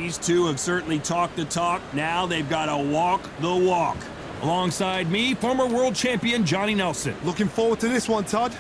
These two have certainly talked the talk. Now they've got to walk the walk. Alongside me, former world champion Johnny Nelson. Looking forward to this one, Todd.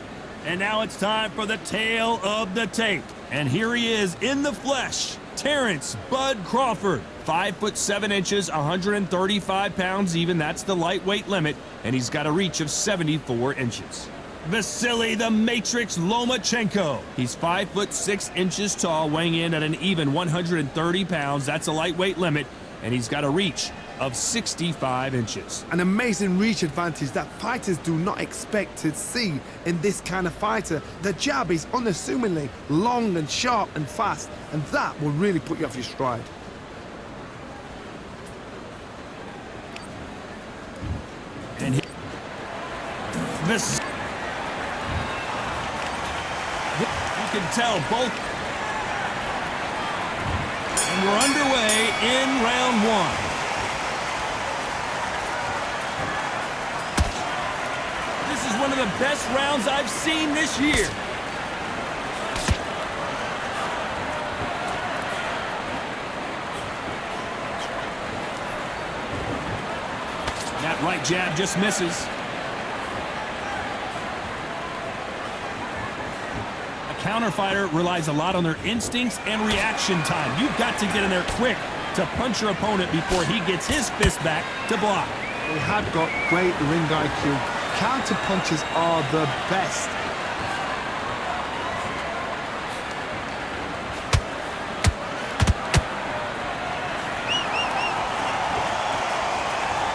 And now it's time for the tale of the tape. And here he is in the flesh, Terrence Bud Crawford. 5'7", 135 pounds even. That's the lightweight limit. And he's got a reach of 74 inches. Vasily the Matrix Lomachenko. He's 5'6" tall, weighing in at an even 130 pounds. That's a lightweight limit. And he's got a reach of 65 inches. An amazing reach advantage that fighters do not expect to see in this kind of fighter. The jab is unassumingly long and sharp and fast, and that will really put you off your stride. And this, you can tell both. And we're underway in round one. This is one of the best rounds I've seen this year. That right jab just misses. A counter fighter relies a lot on their instincts and reaction time. You've got to get in there quick to punch your opponent before he gets his fist back to block. They have got great ring IQ. Counter punches are the best.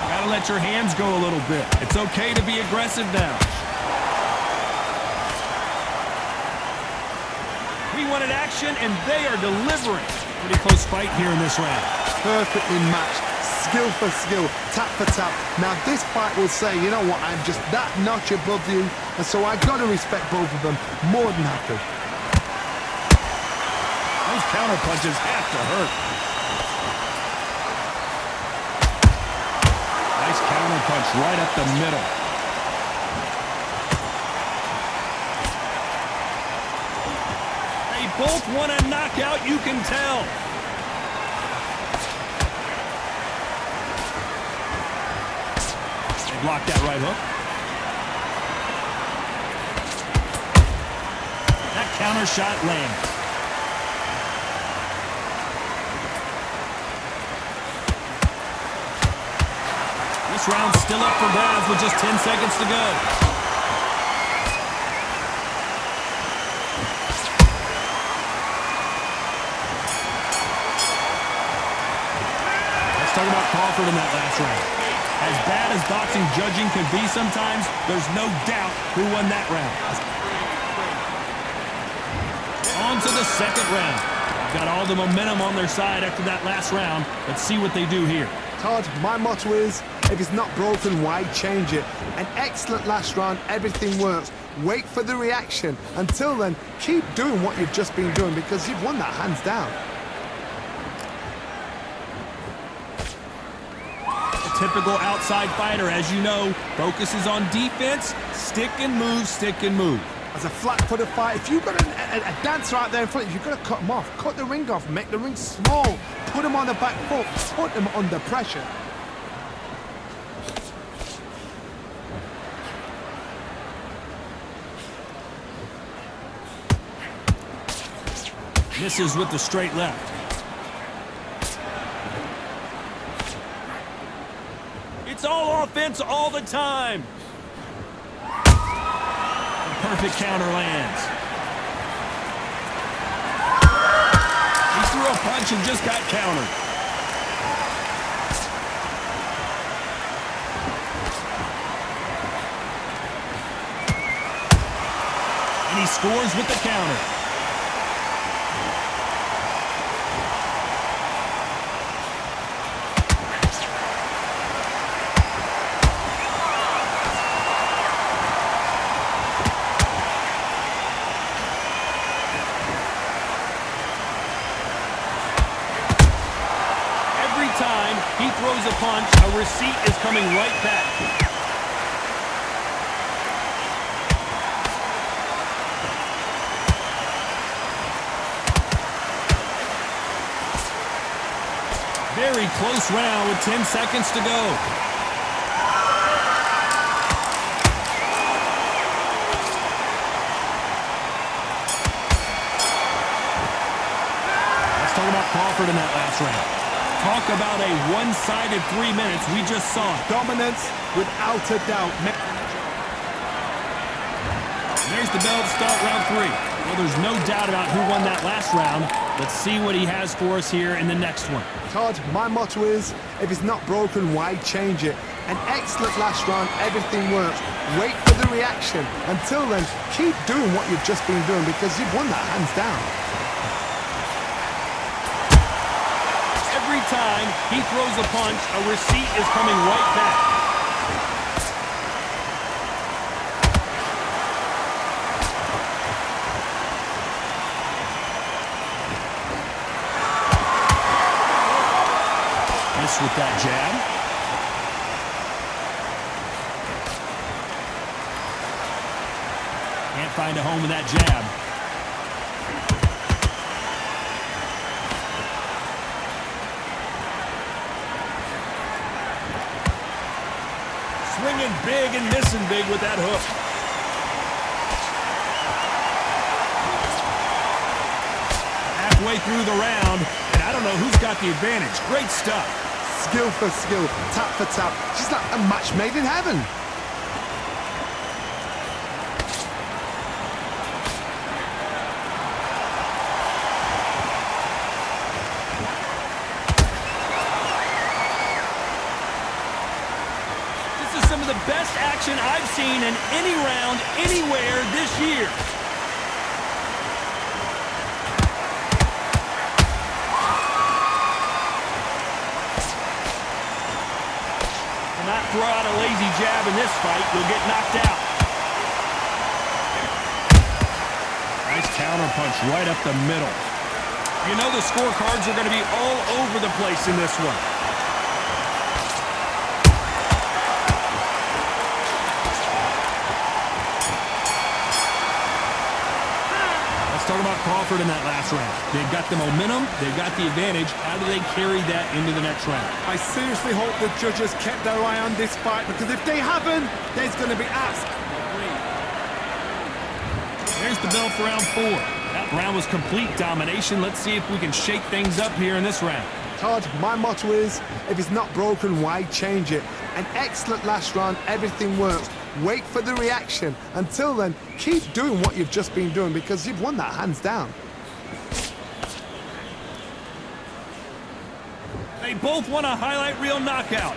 Gotta let your hands go a little bit. It's okay to be aggressive now. We wanted action, and they are delivering. Pretty close fight here in this round. Perfectly matched. Skill for skill, tap for tap. Now this fight will say, you know what, I'm just that notch above you, and so I gotta respect both of them more than happy. Those counter punches have to hurt. Nice counter punch right up the middle. They both want a knockout, you can tell. Block that right hook. That counter shot lands. This round's still up for grabs with just 10 seconds to go. Let's talk about Crawford in that last round. As bad as boxing judging can be sometimes, there's no doubt who won that round. On to the second round. Got all the momentum on their side after that last round. Let's see what they do here. Todd, my motto is, if it's not broken, why change it? An excellent last round, everything works. Wait for the reaction. Until then, keep doing what you've just been doing because you've won that hands down. Typical outside fighter, as you know, focuses on defense, stick and move, stick and move. As a flat-footed fight, if you've got a dancer out there in front of you, you've got to cut him off. Cut the ring off, make the ring small, put him on the back foot, put him under pressure. Misses with the straight left. It's all offense all the time. The perfect counter lands. He threw a punch and just got countered. And he scores with the counter. Time he throws a punch, a receipt is coming right back. Very close round with 10 seconds to go. Let's talk about Crawford in that last round. Talk about a one-sided 3 minutes. We just saw it. Dominance without a doubt. There's the bell to start round 3. Well, there's no doubt about who won that last round. Let's see what he has for us here in the next one. Todd, my motto is, if it's not broken, why change it? An excellent last round, everything works. Wait for the reaction. Until then, keep doing what you've just been doing because you've won that hands down. Every time he throws a punch, a receipt is coming right back. With that jab. Can't find a home with that jab. Swinging big and missing big with that hook. Halfway through the round, and I don't know who's got the advantage. Great stuff. Skill for skill, tap for tap. Just like a match made in heaven. This is some of the best action I've seen in any round, anywhere this year. Not throw out a lazy jab in this fight, you'll get knocked out. Nice counter punch right up the middle. You know the scorecards are going to be all over the place in this one. Let's talk about Crawford in that last round. They've got the momentum, they've got the advantage. How do they carry that into the next round? I seriously hope the judges kept their eye on this fight because if they haven't, there's going to be asked. There's the bell for round 4. That round was complete domination. Let's see if we can shake things up here in this round. Todd, my motto is, if it's not broken, why change it? An excellent last round, everything works. Wait for the reaction. Until then, keep doing what you've just been doing because you've won that hands down. They both want a highlight reel knockout.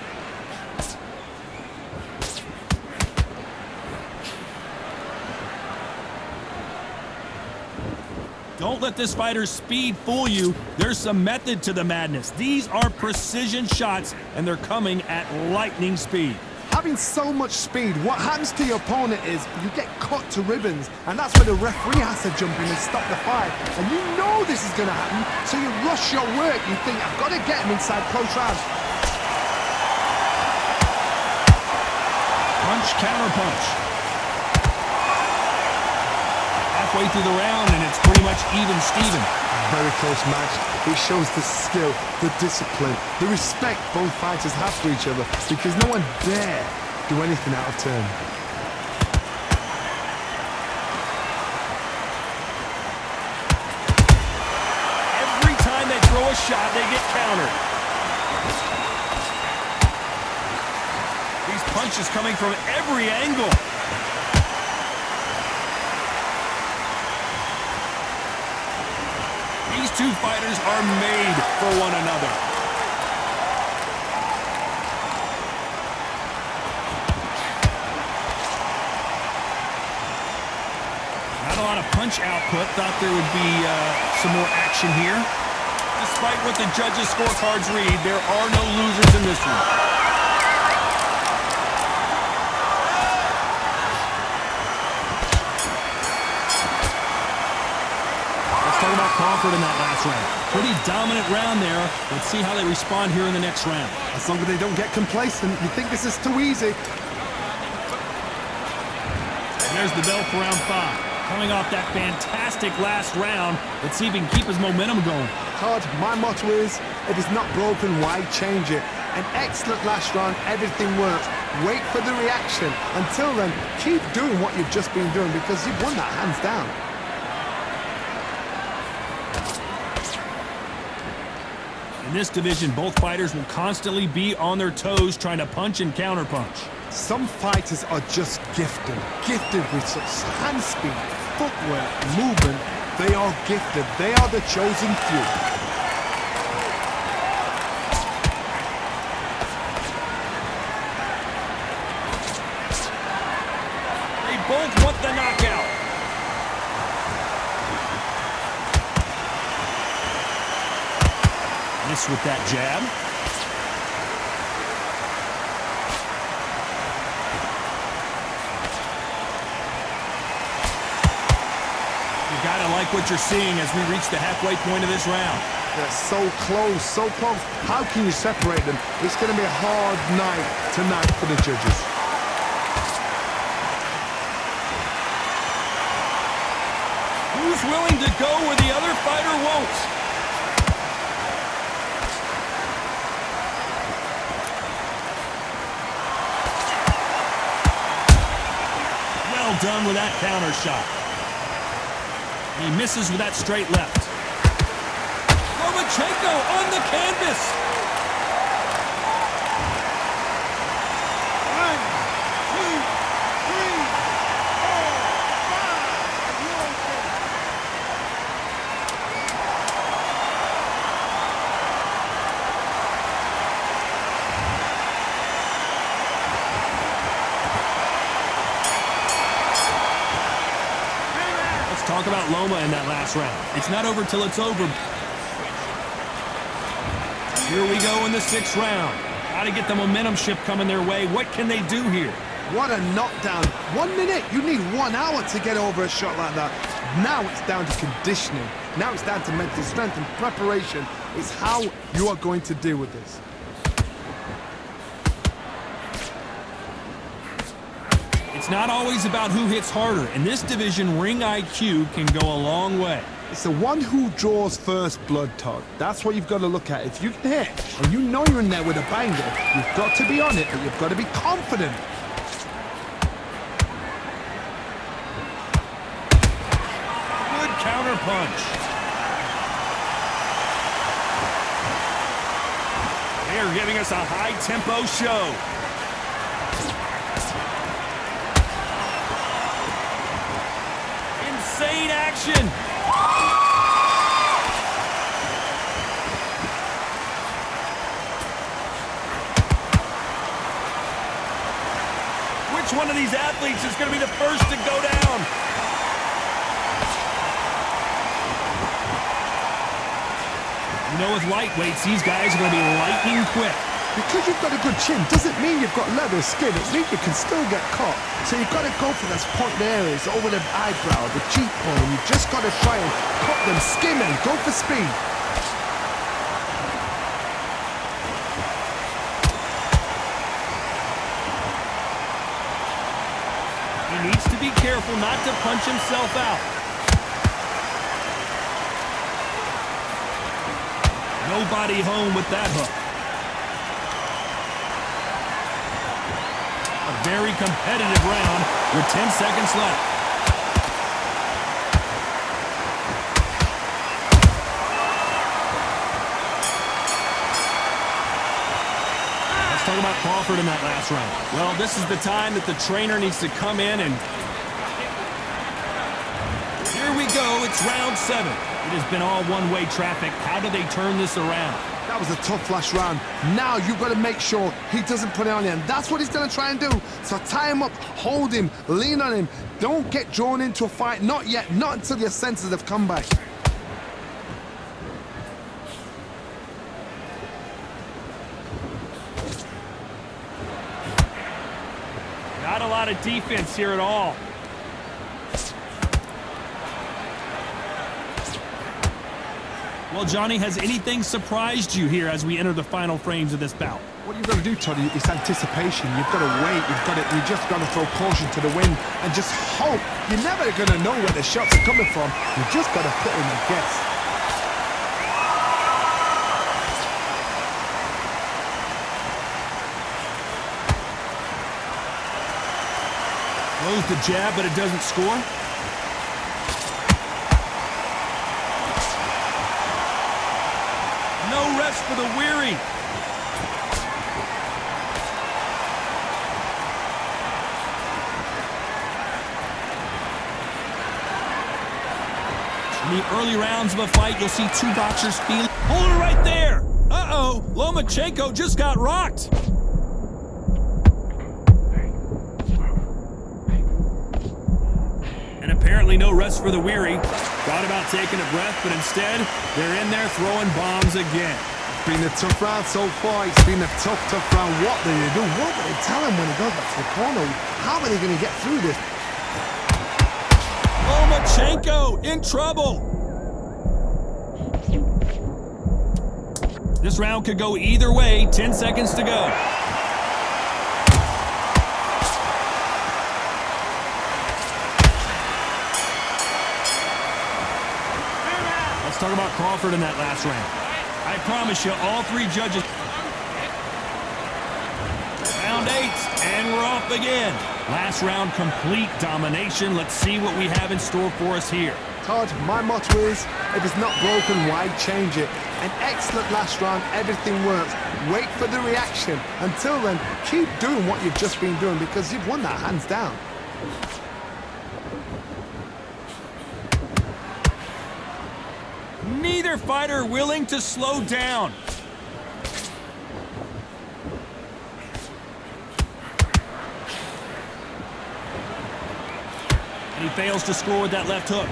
Don't let this fighter's speed fool you. There's some method to the madness. These are precision shots, and they're coming at lightning speed. Having so much speed, what happens to your opponent is you get cut to ribbons, and that's where the referee has to jump in and stop the fight. And you know this is going to happen, so you rush your work. You think, I've got to get him inside close round. Punch, counter punch. Halfway through the round, and it's pretty much even Steven. Very close match. It shows the skill, the discipline, the respect both fighters have for each other because no one dare do anything out of turn. Every time they throw a shot, they get countered. These punches coming from every angle. These two fighters are made for one another. Not a lot of punch output. Thought there would be some more action here. Despite what the judges' scorecards read, there are no losers in this one. Talking about Crawford in that last round. Pretty dominant round there. Let's see how they respond here in the next round. As long as they don't get complacent, you think this is too easy. And there's the bell for round 5. Coming off that fantastic last round, let's see if he can keep his momentum going. Todd, my motto is, if it's not broken, why change it? An excellent last round, everything works. Wait for the reaction. Until then, keep doing what you've just been doing because you've won that hands down. In this division, both fighters will constantly be on their toes trying to punch and counterpunch. Some fighters are just gifted with such hand speed, footwork, movement. They are gifted. They are the chosen few. They both want the knockout. Miss with that jab. You gotta like what you're seeing as we reach the halfway point of this round. They're so close, so close. How can you separate them? It's going to be a hard night tonight for the judges. Who's willing to go where the other fighter won't? Well done with that counter shot. He misses with that straight left. Lomachenko on the canvas. Talk about Loma in that last round. It's not over till it's over. Here we go in the 6th round. Got to get the momentum shift coming their way. What can they do here? What a knockdown. 1 minute. You need 1 hour to get over a shot like that. Now it's down to conditioning. Now it's down to mental strength and preparation. It's how you are going to deal with this. It's not always about who hits harder. In this division, ring IQ can go a long way. It's the one who draws first blood, Todd. That's what you've got to look at. If you can hit, and you know you're in there with a banger, you've got to be on it, but you've got to be confident. Good counter punch. They are giving us a high-tempo show. Insane action. Which one of these athletes is going to be the first to go down? You know, with lightweights, these guys are going to be lightning quick. Because you've got a good chin doesn't mean you've got leather skin. It means you can still get caught. So you've got to go for those point areas over the eyebrow, the cheekbone. You've just got to try and cut them, skim and go for speed. He needs to be careful not to punch himself out. Nobody home with that hook. A very competitive round with 10 seconds left. Let's talk about Crawford in that last round. Well, this is the time that the trainer needs to come in and... Here we go, it's round 7. It has been all one-way traffic. How do they turn this around? That was a tough last round. Now you've got to make sure he doesn't put it on you. And that's what he's going to try and do. So tie him up, hold him, lean on him. Don't get drawn into a fight. Not yet. Not until your senses have come back. Not a lot of defense here at all. Well, Johnny, has anything surprised you here as we enter the final frames of this bout? What you've got to do, Toddy, is anticipation. You've got to wait. You just got to throw caution to the wind and just hope. You're never going to know where the shots are coming from. You just got to put in a guess. You know, with lightweights, these guys are going to be lightning quick. Because you've got a good chin doesn't mean you've got leather skin. It means you can still get caught. So you've got to go for those point areas over the eyebrow, the cheekbone. You've just got to try and cut them, skim and go for speed. Good counter punch. Throws the jab, but it doesn't score. No rest for the weary. In the early rounds of a fight, you'll see two boxers feel. Hold it right there! Uh-oh, Lomachenko just got rocked. And apparently no rest for the weary. Thought about taking a breath, but instead, they're in there throwing bombs again. It's been a tough round so far. It's been a tough round. What do they do? What do they tell him when he goes back to the corner? How are they going to get through this? Lomachenko in trouble. This round could go either way. 10 seconds to go. Let's talk about Crawford in that last round. I promise you, all three judges. Round 8, and we're off again. Last round, complete domination. Let's see what we have in store for us here. Todd, my motto is, if it's not broken, why change it? An excellent last round, everything works. Wait for the reaction. Until then, keep doing what you've just been doing because you've won that hands down. Neither fighter willing to slow down. And he fails to score with that left hook.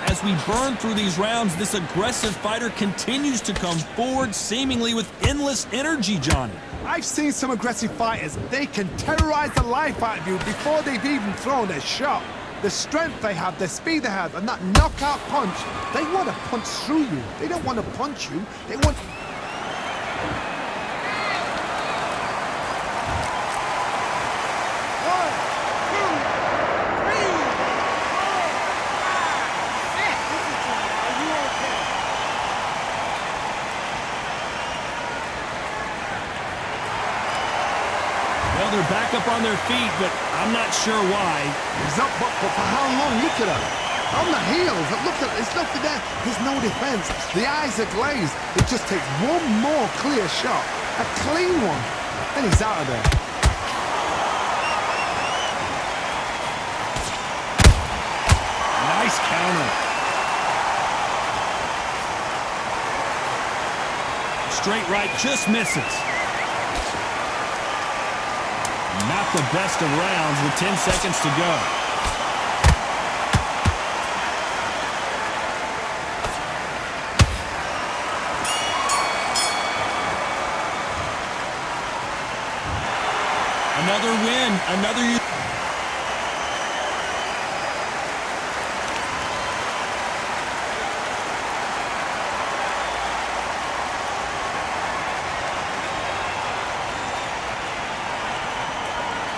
As we burn through these rounds, this aggressive fighter continues to come forward, seemingly with endless energy, Johnny. I've seen some aggressive fighters. They can terrorize the life out of you before they've even thrown a shot. The strength they have, the speed they have, and that knockout punch, they want to punch through you. They don't want to punch you. They want... Well, they're back up on their feet, but I'm not sure why. He's up, but for how long? Look at him. On the heels. Look at, there's nothing there. There's no defense. The eyes are glazed. It just takes one more clear shot. A clean one. Then he's out of there. Nice counter. Straight right just misses. Not the best of rounds with 10 seconds to go. Another win, another